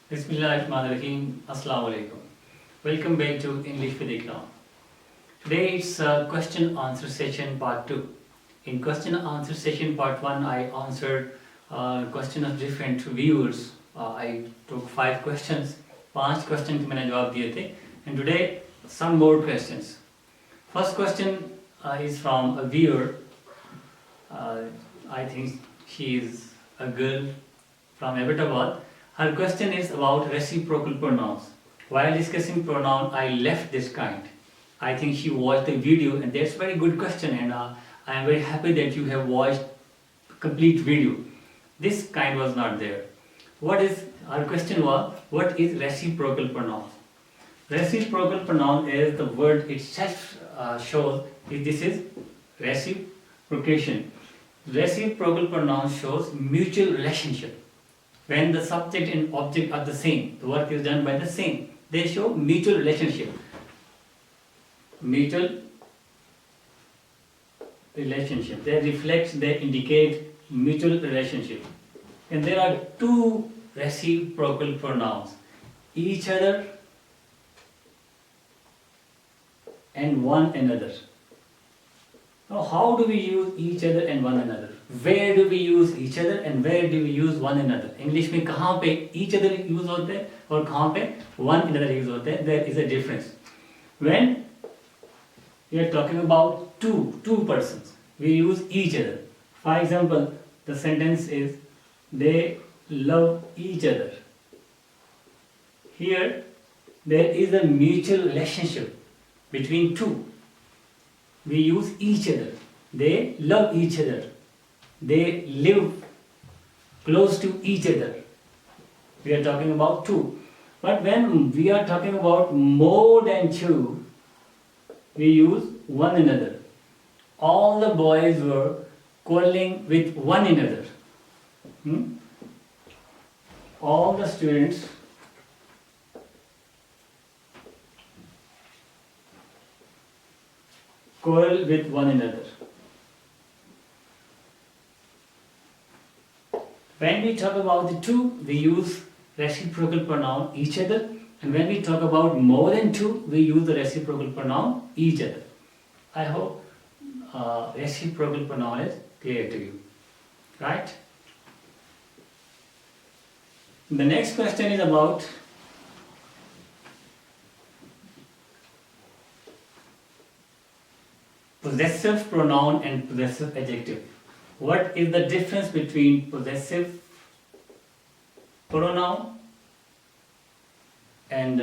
Bismillahirrahmanirrahim. Assalamu alaikum. Welcome back to English with Ikram. Today it's question answer session part 2. In question answer session part 1, I answered question of different viewers. I took 5 questions. 5 questions के मैंने जवाब दिए थे. And today some more questions. First question is from a viewer. I think she is a girl from Abbottabad. Her question is about reciprocal pronouns. While discussing pronoun, I left this kind. I think she watched the video, and that's a very good question, and I am very happy that you have watched complete video. This kind was not there. Her question was, what is reciprocal pronoun? Reciprocal pronoun, as the word itself shows, this is reciprocation. Reciprocal pronoun shows mutual relationship. When the subject and object are the same, the work is done by the same, they show mutual relationship. Mutual relationship. They indicate mutual relationship. And there are 2 reciprocal pronouns, each other and one another. Now, how do we use each other and one another? Where do we use each other and where do we use one another? English में कहाँ पे each other use होते हैं और कहाँ पे one another use होते हैं? There is a difference. When we are talking about two persons, we use each other. For example, the sentence is, they love each other. Here, there is a mutual relationship between 2. We use each other. They love each other. They live close to each other. We are talking about 2. But when we are talking about more than 2, we use one another. All the boys were quarreling with one another. All the students quarrel with one another. When we talk about the 2, we use reciprocal pronoun each other, and when we talk about more than 2, we use the reciprocal pronoun each other. I hope reciprocal pronoun is clear to you, right? The next question is about possessive pronoun and possessive adjective. What is the difference between possessive pronoun and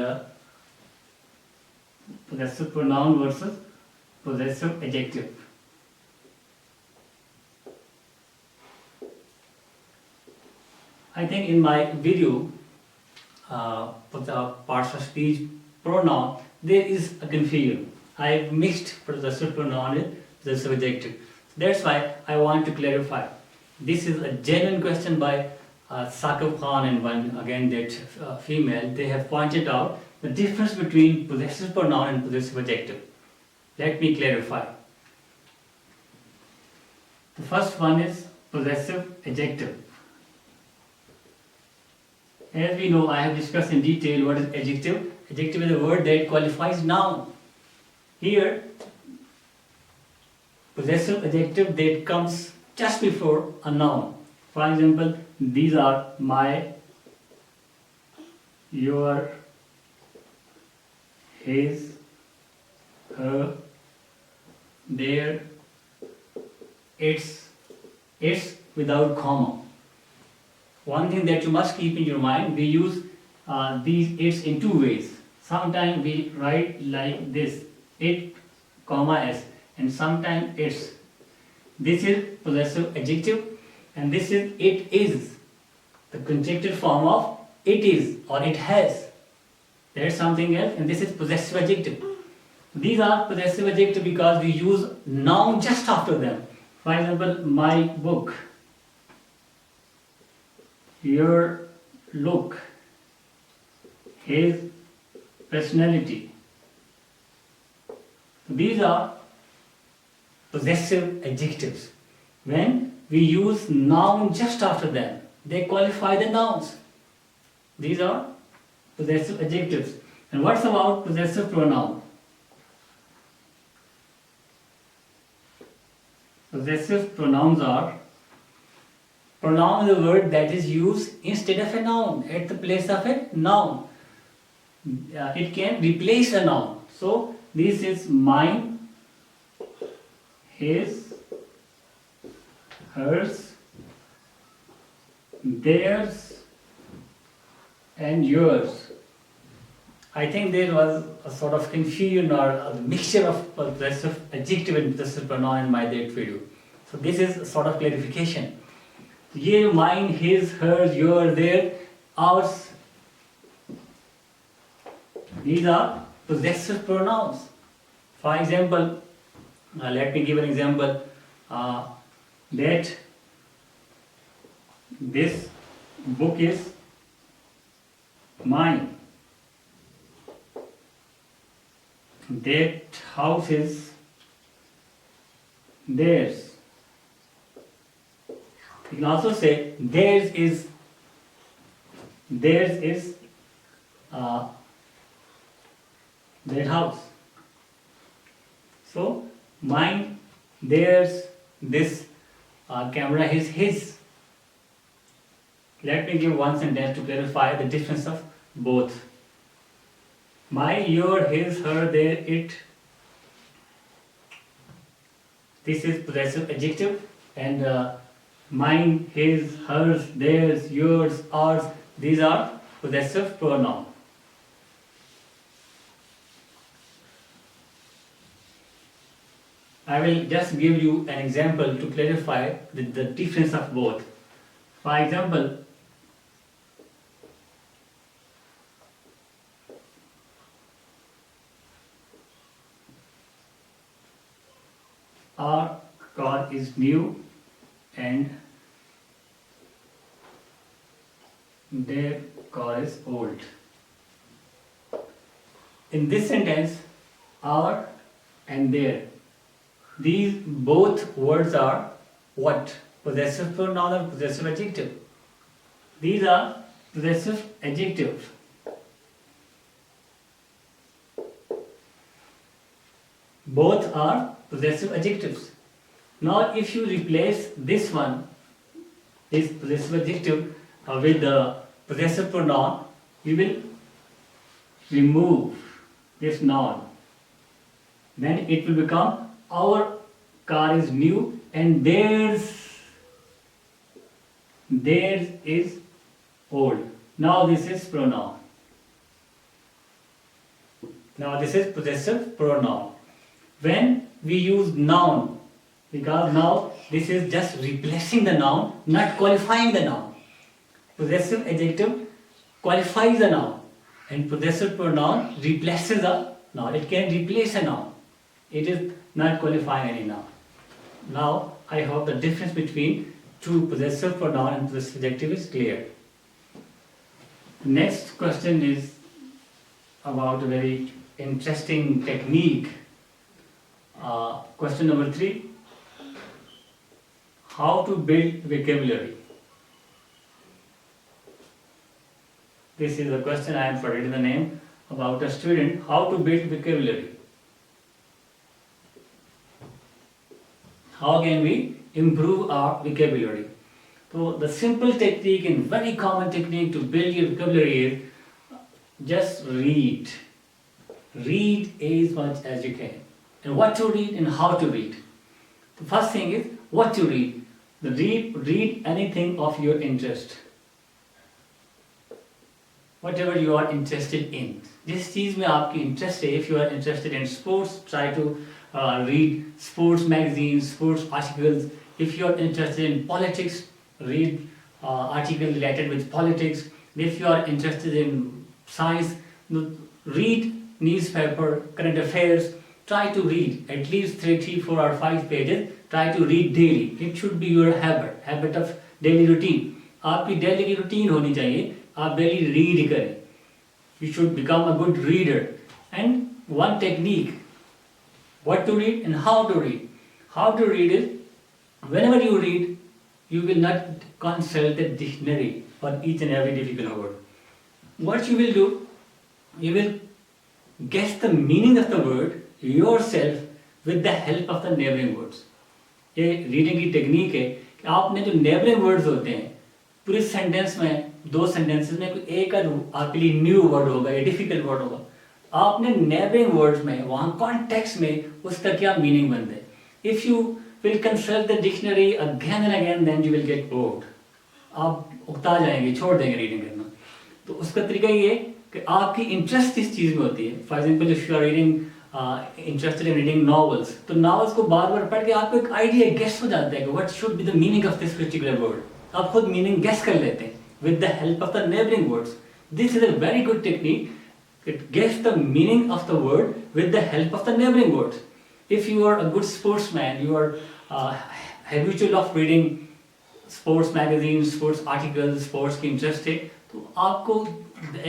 possessive pronoun versus possessive adjective? I think in my video, for the parts of speech pronoun, there is a confusion. I have mixed possessive pronoun and possessive adjective. That's why I want to clarify. This is a genuine question by Saqib Khan and one again that female. They have pointed out the difference between possessive pronoun and possessive adjective. Let me clarify. The first one is possessive adjective. As we know, I have discussed in detail what is adjective. Adjective is a word that qualifies noun. Here, possessive adjective that comes just before a noun. For example, these are my, your, his, her, their, its without comma. One thing that you must keep in your mind, we use these its in 2 ways. Sometimes we write like this, it, comma, s, and sometimes it's. This is possessive adjective, and this is it is, the conjunctive form of it is or it has. There's something else, and this is possessive adjective. These are possessive adjective because we use noun just after them. For example, my book, your look, his personality. These are possessive adjectives. When we use noun just after them, they qualify the nouns. These are possessive adjectives. And what's about possessive pronoun? Possessive pronouns are pronoun is a word that is used instead of a noun, at the place of a noun. It can replace a noun. So this is mine, his, hers, theirs, and yours. I think there was a sort of confusion or a mixture of possessive adjective and possessive pronoun in my that video. So this is a sort of clarification. ये mine, his, hers, yours, their, ours, these are possessive pronouns. For example, let me give an example, that this book is mine, that house is theirs. You can also say theirs is that house. So mine, theirs, this camera is his. Let me give one sentence to clarify the difference of both. My, your, his, her, their, it. This is possessive adjective, and mine, his, hers, theirs, yours, ours, these are possessive pronoun. I will just give you an example to clarify the difference of both. For example, our car is new and their car is old. In this sentence, our and their, these both words are what? Possessive pronoun or possessive adjective? These are possessive adjectives. Both are possessive adjectives. Now if you replace this one, this possessive adjective, with the possessive pronoun, you will remove this noun. Then it will become our car is new and theirs is old. Now this is pronoun. Now this is possessive pronoun. When we use noun, because now this is just replacing the noun, not qualifying the noun. Possessive adjective qualifies the noun and possessive pronoun replaces the noun. It can replace a noun. It is not qualifying any noun. Now I hope the difference between two possessive pronoun and possessive adjective is clear. Next question is about a very interesting technique. Question number 3. How to build vocabulary? This is a question I am forgetting the name, about a student. How to build vocabulary? How can we improve our vocabulary? So the simple technique and very common technique to build your vocabulary is just read. Read as much as you can. And what to read and how to read. The first thing is what to read. Read anything of your interest. Whatever you are interested in. जिस चीज़ में आपकी interest है, if you are interested in sports, try to read sports magazines, sports articles. If you are interested in politics, read articles related with politics. If you are interested in science, read newspaper, current affairs. Try to read at least 3, 4 or 5 pages. Try to read daily. It should be your habit of daily routine. आपकी daily की routine होनी चाहिए. आप daily read करें. You should become a good reader. And one technique, what to read and how to read. How to read is, whenever you read, you will not consult a dictionary for each and every difficult word. What you will do, You will guess the meaning of the word yourself with the help of the neighboring words. ये reading की technique है कि आपने जो neighbouring words होते हैं पूरे sentence में, दो सेंटेंसेस में कोई एक आपके लिए न्यू वर्ड होगा या डिफिकल्ट वर्ड होगा, आपने नेबरिंग वर्ड्स में वहाँ कॉन्टेक्स्ट में उसका क्या मीनिंग बनता है. If you will consult the dictionary again and again then you will get bored. आप उकता जाएंगे, छोड़ देंगे रीडिंग करना. तो उसका तरीका ये है कि आपकी इंटरेस्ट इस चीज़ में होती है. For example if you are reading interested in reading novels, तो नॉवेल्स को बार बार पढ़ के आपको एक आइडिया गेस हो जाता है कि what should be the meaning of this particular word. आप खुद मीनिंग गेस कर लेते हैं with the help of the neighbouring words. This is a very good technique. It guess the meaning of the word with the help of the neighboring words. If you are a good sportsman, you are habitual of reading sports magazines, sports articles, sports की interest है, तो आपको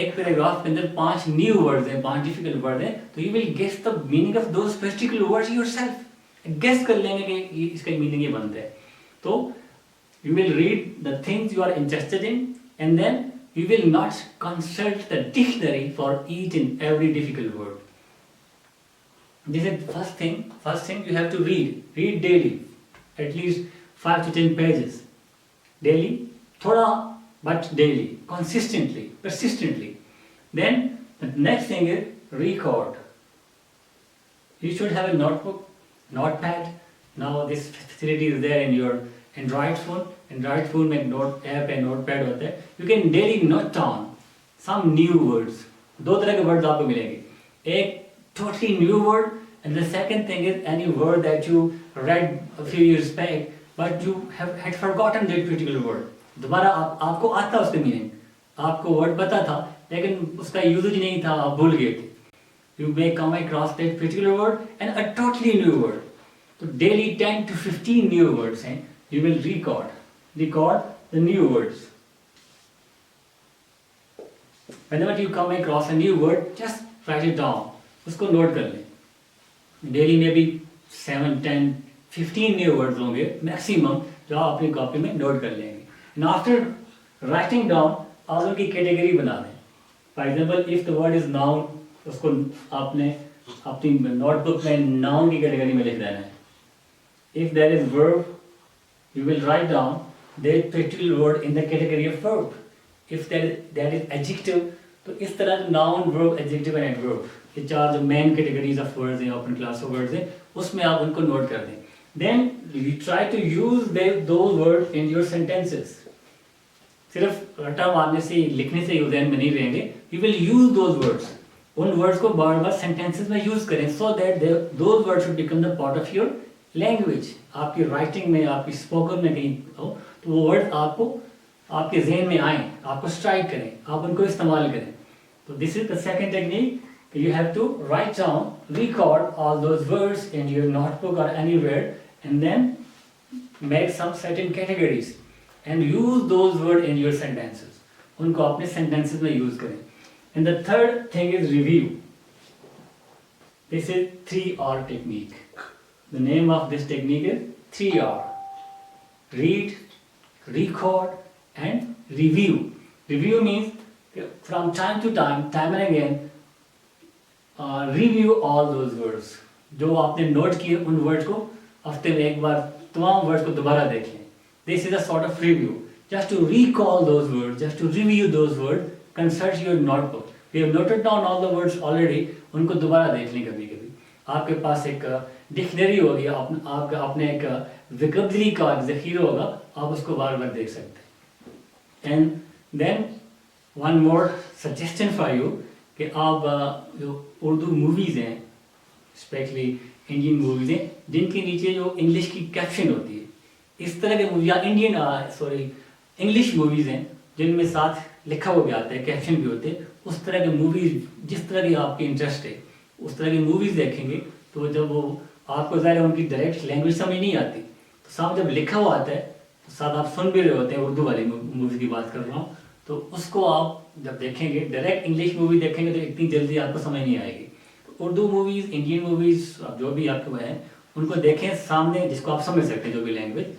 एक paragraph के अंदर 5 new words हैं, 5 difficult words हैं, तो you will guess the meaning of those particular words yourself. Guess कर लेंगे कि इसका meaning ये बनता है. तो you will read the things you are interested in, and then you will not consult the dictionary for each and every difficult word. This is the first thing. First thing, you have to read daily, at least 5 to 10 pages daily, thoda but daily, consistently, persistently. Then the next thing is record. You should have a notebook, notepad. Now this facility is there in your Android phone. Android phone में note app है, notepad होता है. You can daily note down some new words. दो तरह के words आपको मिलेंगे. एक totally new word, and the second thing is any word that you read a few years back but you had forgotten that particular word. दोबारा आपको आता उसका मीनिंग, आपको वर्ड पता था लेकिन उसका यूजेज नहीं था, आप भूल गए थे. You may come across that particular word and a totally new word. तो daily 10 to 15 new words हैं. You will record the new words. Whenever you come across a new word, just write it down. उसको note कर लें. Daily maybe 7, 10, 15 new words होंगे maximum जो आप अपनी copy में नोट कर लेंगे. And after writing down, आप उनकी कैटेगरी बना दें. For example, if the word is noun, उसको आपने अपनी नोटबुक में noun की कैटेगरी में लिख देना है. If there is verb, you will write down that particular word in the category of verb. If that is adjective, तो इस तरह जो noun, verb, adjective and adverb, ये चार जो main categories of words हैं, open class of words हैं, उसमें आप उनको नोट कर दें. Then you try to use those words in your sentences. सिर्फ रटा मारने से, लिखने से ध्यान में नहीं रहेंगे. You will use those words. उन words को बार बार sentences में use करें so that those words should become the part of your language. आपकी राइटिंग में, आपकी स्पोकन में कहीं हो तो वो वर्ड आपको आपके जहन में आए, आपको स्ट्राइक करें, आप उनको इस्तेमाल करें. तो this is the second technique. You have to write down, record all those words in your notebook और anywhere and then make some certain categories and use those word in your sentences. उनको अपने sentences में use करें. And the third thing is review. This is 3R technique. The name of this technique is 3R. Read, record and review. Review means from time to time and again, review all those words. जो आपने note किए उन words को हफ्ते में एक बार तमाम words को दोबारा देखें. This is a sort of review. Just to recall those words, just to review those words, consult your notebook. We have noted down all the words already. उनको दोबारा देख लें कभी कभी. आपके पास एक डिक्शनरी होगी, आपका अपने एक विकैबुलरी का ज़ख़ीरा होगा, आप उसको बार बार देख सकते हैं. And then one more suggestion for you कि आप जो उर्दू मूवीज़ हैं, स्पेशली इंडियन मूवीज़ हैं, जिनके नीचे जो इंग्लिश की कैप्शन होती है, इस तरह के मूवी या इंग्लिश मूवीज़ हैं जिनमें साथ लिखा हुआ भी आता है, कैप्शन भी होते हैं, उस तरह के मूवीज़ जिस तरह की आपकी इंटरेस्ट है उस तरह की मूवीज़ देखेंगे तो जब वो आपको ज़ाहिर है उनकी डायरेक्ट लैंग्वेज समझ नहीं आती, तो साथ जब लिखा हुआ आता है तो साथ आप सुन भी रहे होते हैं. उर्दू वाली मूवी की बात कर रहा हूँ, तो उसको आप जब देखेंगे, डायरेक्ट इंग्लिश मूवी देखेंगे तो इतनी जल्दी आपको समझ नहीं आएगी. तो उर्दू मूवीज़, इंडियन मूवीज़, जो भी आपके पास हैं उनको देखें सामने, जिसको आप समझ सकते हैं जो भी लैंग्वेज,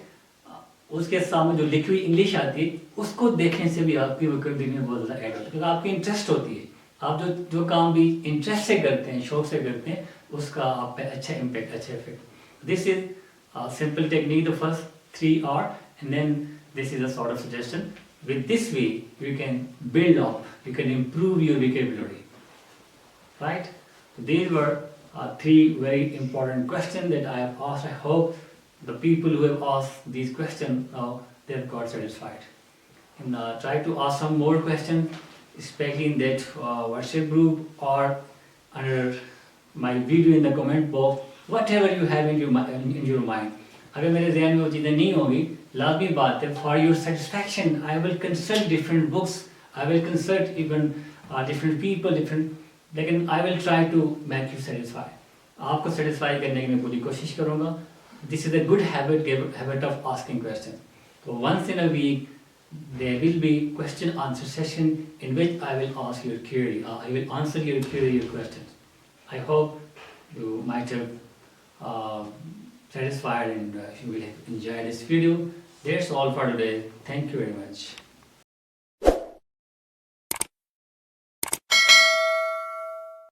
उसके सामने जो लिखी हुई इंग्लिश आती है उसको देखने से भी आपकी वोकैबुलरी में बहुत ज़्यादा ऐड होता है, क्योंकि आपकी इंटरेस्ट होती है आप जो काम भी इंटरेस्ट से करते हैं, शौक से करते हैं, उसका आप पे अच्छा इम्पैक्ट, अच्छा effect. This is simple technique, the first 3 R, and then this is a sort of suggestion. With this way, you can build up, you can improve your vocabulary, right? These were 3 very important questions that I have asked. I hope the people who have asked these questions now they have got satisfied. And try to ask some more questions, especially in that WhatsApp group or under my video in the comment box. Whatever you have in your mind. अगर मेरे जहन में वो चीज़ें नहीं होगी, लाजमी बात है, for your satisfaction, I will consult different books, I will consult even different people, लेकिन I will try to make you satisfied. आपको satisfy करने की मैं पूरी कोशिश करूँगा. This is a good habit of asking questions. So once in a week, there will be question answer session in which I will ask your query. I will answer your query, your questions. I hope you might have satisfied and you will enjoy this video. That's all for today. Thank you very much.